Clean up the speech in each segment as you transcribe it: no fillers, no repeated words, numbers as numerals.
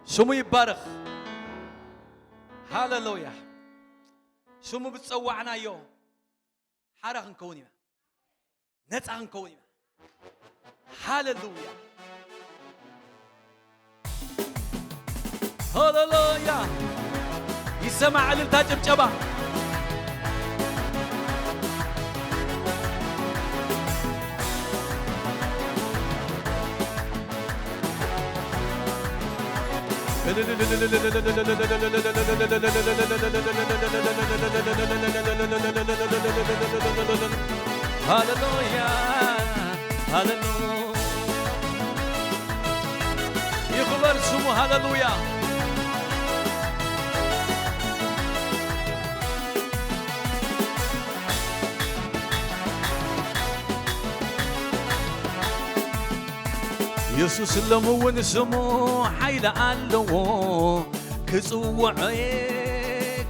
سمو يبارك هاللويا سمو بتصوعنا يوم حرق نكوني نتع نكوني هاللويا هاللويا يسمع للتاجب جبا هاللويا هاللويا يخبر سمو هاللويا يسوس اللمون سمو حيل علو كصوعي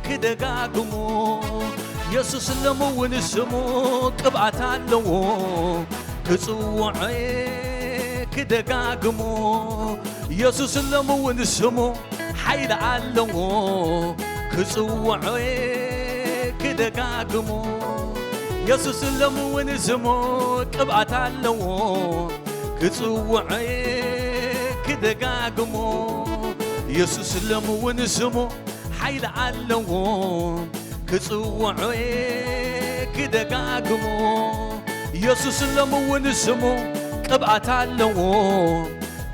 كدغاغمو يسوس اللمون سمو قبعت علو كصوعي كدغاغمو يسوس اللمون سمو حيل علو كصوعي كدغاغمو يسوس اللمون سمو قبعت علو كصوعي كدغاغمو يسوس لمون سمو حيل علو كصوعي كدغاغمو يسوس لمون سمو قبعت علو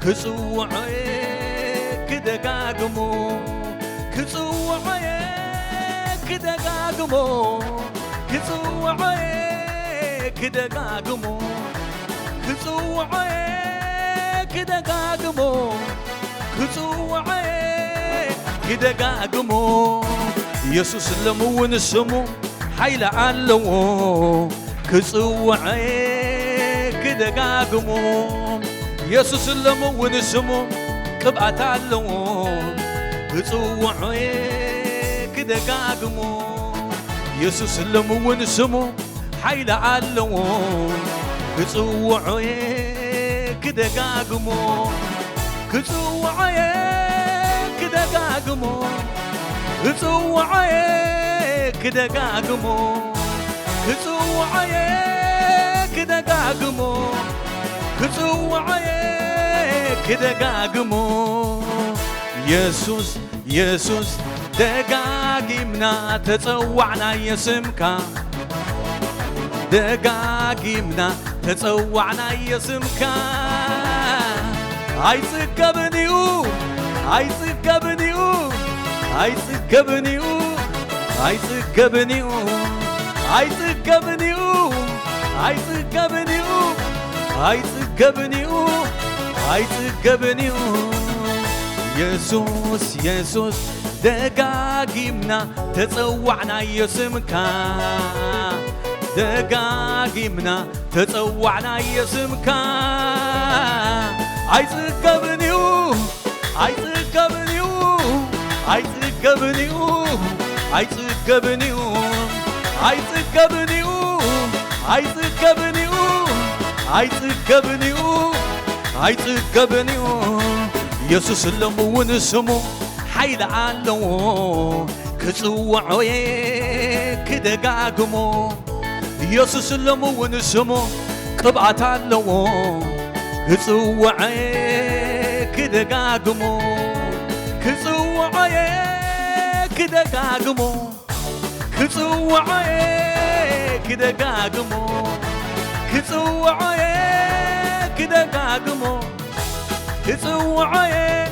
كصوعي كدغاغمو كصوعي كدغاغمو كصوعي كدغاغمو كصوعي كدغاغمو كصوعي كدغاغمو يسوس لمون سمو حيل علو كصوعي كدغاغمو يسوس لمون سمو قبعت علو كصوعي كدغاغمو يسوس لمون سمو حيل علو كصوعي كدغاغمو كصوعي كدغاغمو كصوعي كدغاغمو كصوعي كدغاغمو كصوعي كدغاغمو يسوس يسوس دغاغمنا تصوعنا يسمكا دغاغمنا تصوعنا يسمكا عايزكبنيو عايزكبنيو عايزكبنيو عايزكبنيو عايزكبنيو عايزكبنيو عايزكبنيو عايزكبنيو يسوس يسوس دغاغمنا تصوعنا يسمكا دغاغمنا تصوعنا يسمكا عايزكبنيو عايزكبنيو عايزكبنيو عايزكبنيو عايزكبنيو عايزكبنيو عايزكبنيو عايزكبنيو يسوس لمون سمو حيل علو كصوعي كدغاغمو يسوس لمون سمو قبعت علو كصوعي كدغاغمو كصوعي كدغاغمو كصوعي كدغاغمو كصوعي كدغاغمو كصوعي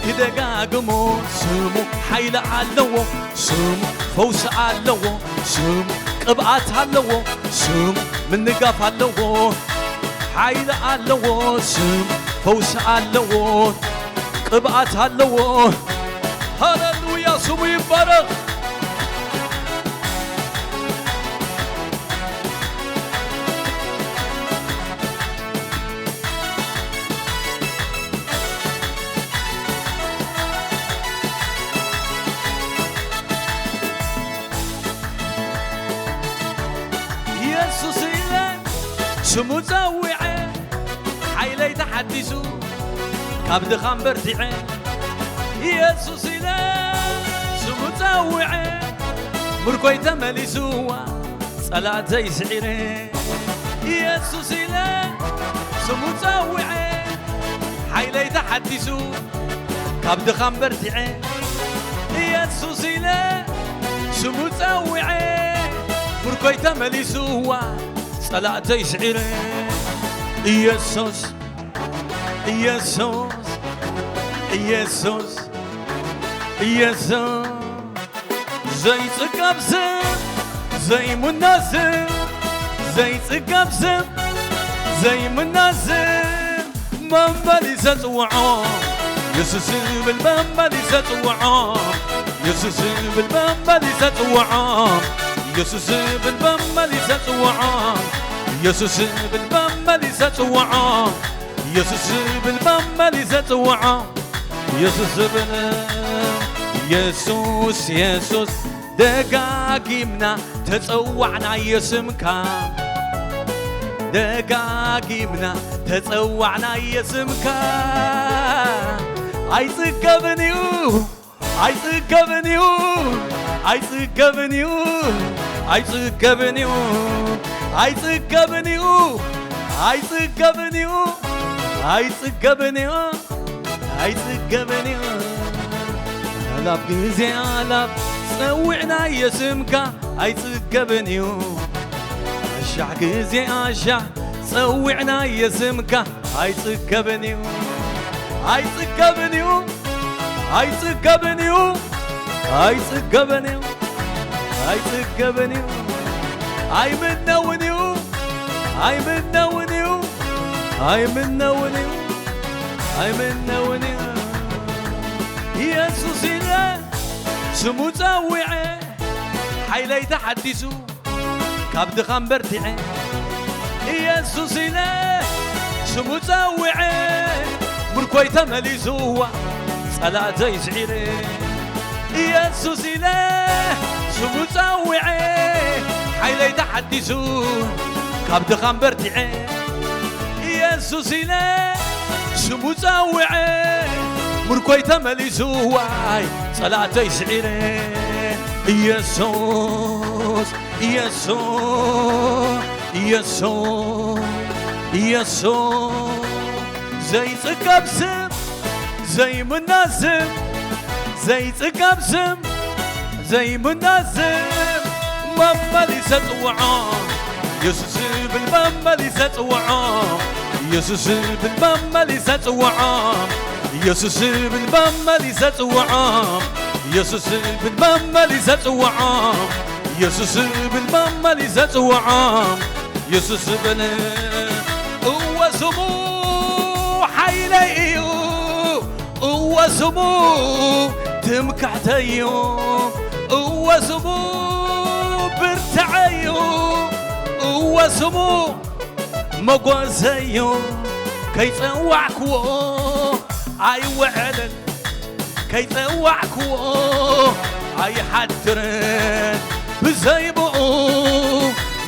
كدغاغمو سمو حيل علو سمو فوس علو سمو قبعت علو سمو من نقاف علو حيل علو سمو فوس علو قبعت علو هاللويا سمو يبارك يسوس إله سمو زوعي حيلي تحدثو كابد خمبر تعين يسوس إلى سمتوعي مركوي تملسوا صلاتي سعيري يسوس إلى سمتوعي حيلي تحدثوا كابد خمبرتعي يسوس إلى سمتوعي مركوي تملسوا صلاتي سعيري يسوس يسوس يسوس يسوس زي تقبسم زي مناسب زي تقبسم زي مناسب ممبلي ستوعام يسوس بالممبلي ستوعام يسوس بالممبلي ستوعام يسوس بالممبلي ستوعام يسوس بالممبلي ستوعام يسوس بالممبلي ستوعام يسوس يسوس يسوس دقاقيمنا تتصوعنا يسمكا دقاقيمنا تتصوعنا يسمكا عايزقبنيو عايزقبنيو عايزقبنيو عايزقبنيو عايزقبنيو عايزقبنيو عايزقبنيو عايزقبنيو ألاب جزي ألاب سوعنا يسمكا عايزقبنيو أشع جزي أشع سوعنا يسمكا عايزقبنيو عايزقبنيو عايزقبنيو عايزقبنيو عايزقبنيو عاي منونيو عاي منونيو عاي منونيو عاي منونيو يسوس إلى سمتوعي حيلي تحدثوا كابد خمبرتعي يسوس إلى سمتوعي مركوي تملسوا صلاتي سعيري يسوس إلى سمتوعي حيلي تحدثوا كابد خمبرتعي يسوس إلى سمتوعي مركوي تملسوا صلاتي سعيري يسوس يسوس يسوس يسوس زي تقبسم زي مناسب زي تقبسم زي مناسب مملي ستوعام يسوس بالمملي ستوعام يسوس بالمملي ستوعام يسوس بالمملي ستوعام يسوس بالمملي ستوعام يسوس بالمملي ستوعام يسوس بن هو سمو حيليو هو سمو تمكحتيو هو سمو برتعيو هو سمو مقوزيو كي توعكو عاي وعلن كي توعكو عاي حدرن بزيبو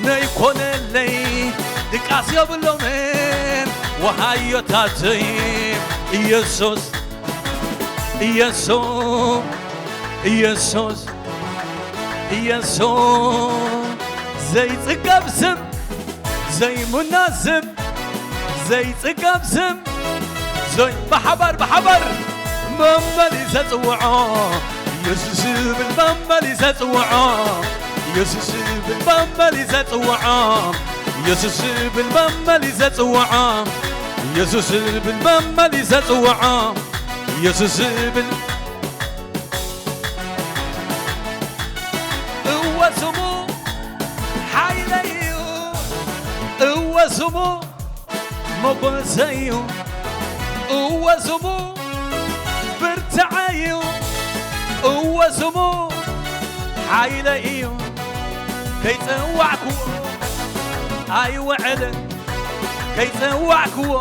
نيكون اللي دقاس يبلومن وهايو تاتيم يسوس يسوس يسوس يسوس زي تقبسم زي مناسب زي تقبسم زي بحبر مملي ستوعام يسوس بالمملي ستوعام يسوس بالمملي ستوعام يسوس بالمملي ستوعام يسوس بالمملي ستوعام يسوس هو سمو حيليو هو سمو مقوزيو هو سمو برتعيو هو سمو حيليو كي توعكو اي وعلن كي توعكو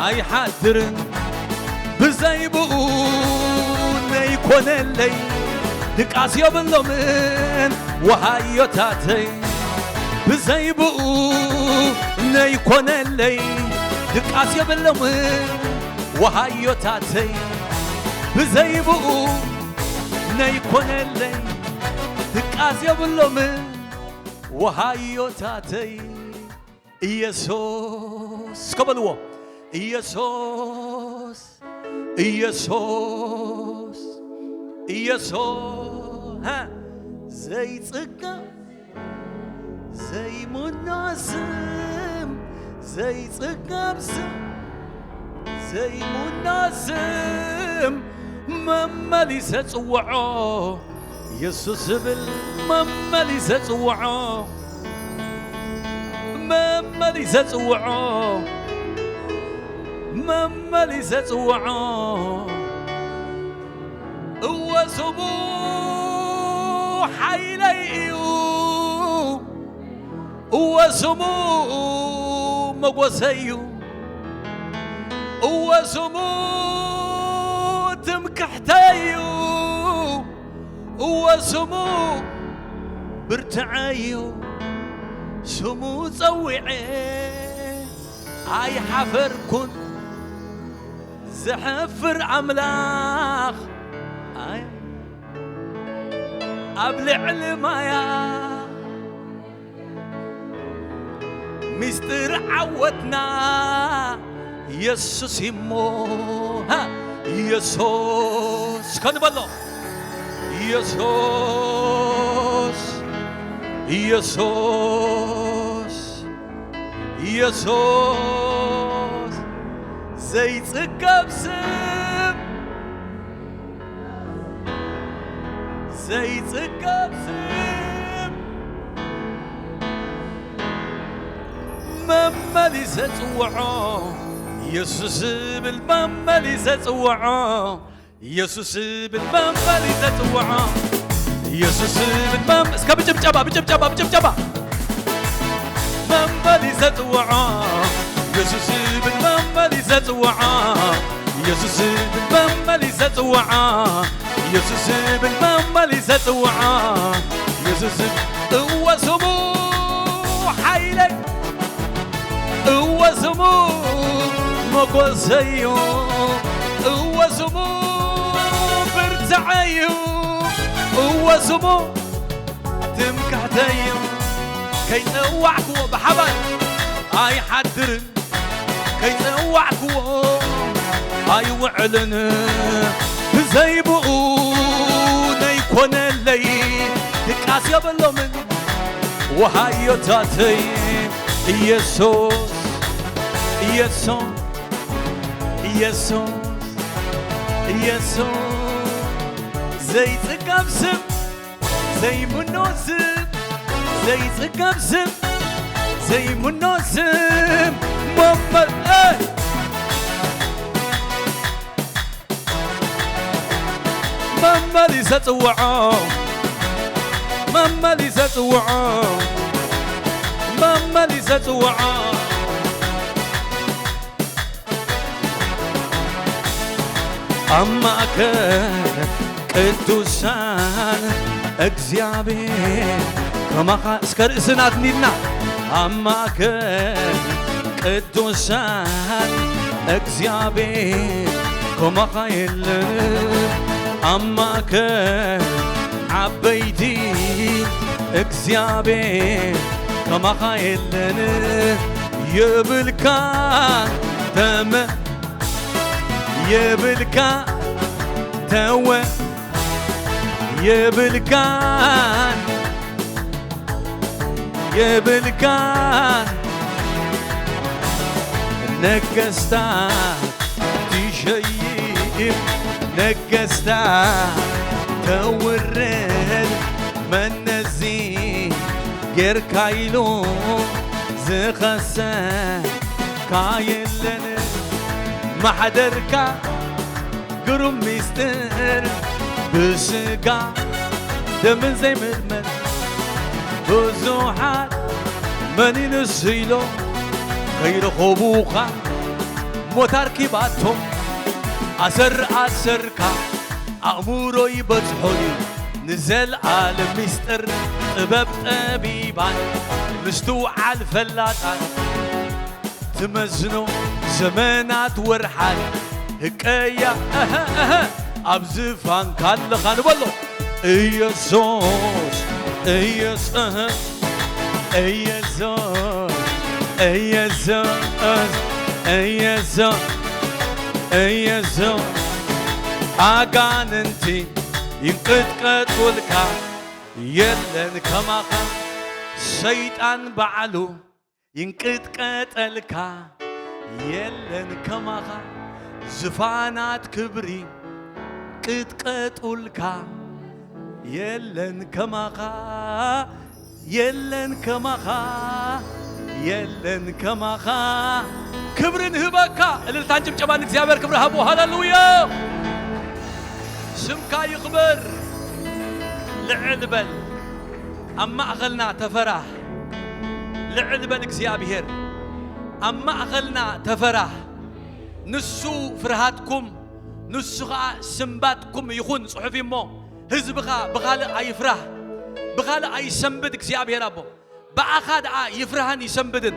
اي حدرن بزيبون يكون اللي دقاس يبلومن وهايو تاتي بزيبون يكون اللي دقاس يبلومن وهايو تاتي بزيبو نيكون اللي دقاس يبلومن وهايو تاتي يسوس قبلوا يسوس يسوس يسوس ها زي تسقى زي مناسم زي تسقى بسم زي مناسم مما ليس تصوعه يسوس بل مما ليس تصوعه مما ليس تصوعه مما ليس تصوعه هو سمو حيليو هو سمو مقوسيو هو سمو تمكحتيو هو سمو برتعيو سمو صوعي اي حفر كن زحفر عملاخ اي ابلع المايا مستر عودنا يسوس يمو ها يسوس كان بالله يسوس يسوس يسوس زي تقبسم زي تقبسم مما ليس تصوعه يسوس بالمما ليس تصوعه يسوس بالمما ليس تصوعه يسوس بالمما اسكا بجبجبا بجبجبا بجبجبا مما ليس تصوعه يسوس بالمما ليس تصوعه يسوس بالمما ليس تصوعه يسوس بالمما ليس تصوعه يسوس هو سمو حيلك هو سمو مقوسيو هو سمو برتعيو هو سمو تمكحتيو كي نوعكو بحبل هاي حدرن كي نوعكو هاي وعلن زيبو نيكون اللي دقاس يبلو من وهاي يتاتي يسوس يسوس يسوس يسوس زي تقبسم زي منوسم زي تقبسم زي منوسم ماما ايه ماما لي ستوعه ماما لي ستوعه ماما لي ستوعه أماك ቅዱሳን እግዚአብሔር ከማኻ እስከ ርእስና ትኒድና አማከን ቅዱሳን እግዚአብሔር ከማኻ የለን አማከን ዓበይቲ እግዚአብሔር ከማኻ የለን የብልካ ተመ የብልካ ተወ የብልካን የብልካን ነገስታት ትሸይም ነገስታት ተውረድ መነዚ ጌርካይሎ ዝኸሰ ካየለን ማሕደርካ ግሩም ሚስጥር ብስጋ ደምን ዘይምርመር ብዙሓት መን ይንስኢሎ ከይረኸቡኻ ሞት ኣርኪባቶም ኣሰርካ ኣእሙሮ ይበፅሖዩ ንዘለዓለም ሚስጥር ጥበብ ጠቢባን ምስትውዓል ፈላጣን ትመዝኖ ዘመናት ወርሓት ህቀያ أبزفان كان خان بلو إيسوس إيسوس إيسوس إيسوس إيسوس إيسوس أغان انتي ينقد ولكا يلن كما خان شيطان بعلو ينقد قتلكا يلن كما خان زفانات كبري قد ولكا يلن كما خان يلن كما خان يلن كما خان كبرن هبكا اللي تانجم جبان እግዚአብሔር ክብር ሃቦ ሃሌሉያ سمكا يخبر لعلبل أما أخلنا تفرح لعلبل እግዚአብሔር أما أخلنا تفرح نسو فرهاتكم نسو سنباتكم يخون صحفي مو هزبخا بخال أي فرح بخال أي سنبد እግዚአብሔር أبو بأخذ يفرحان يسنبدن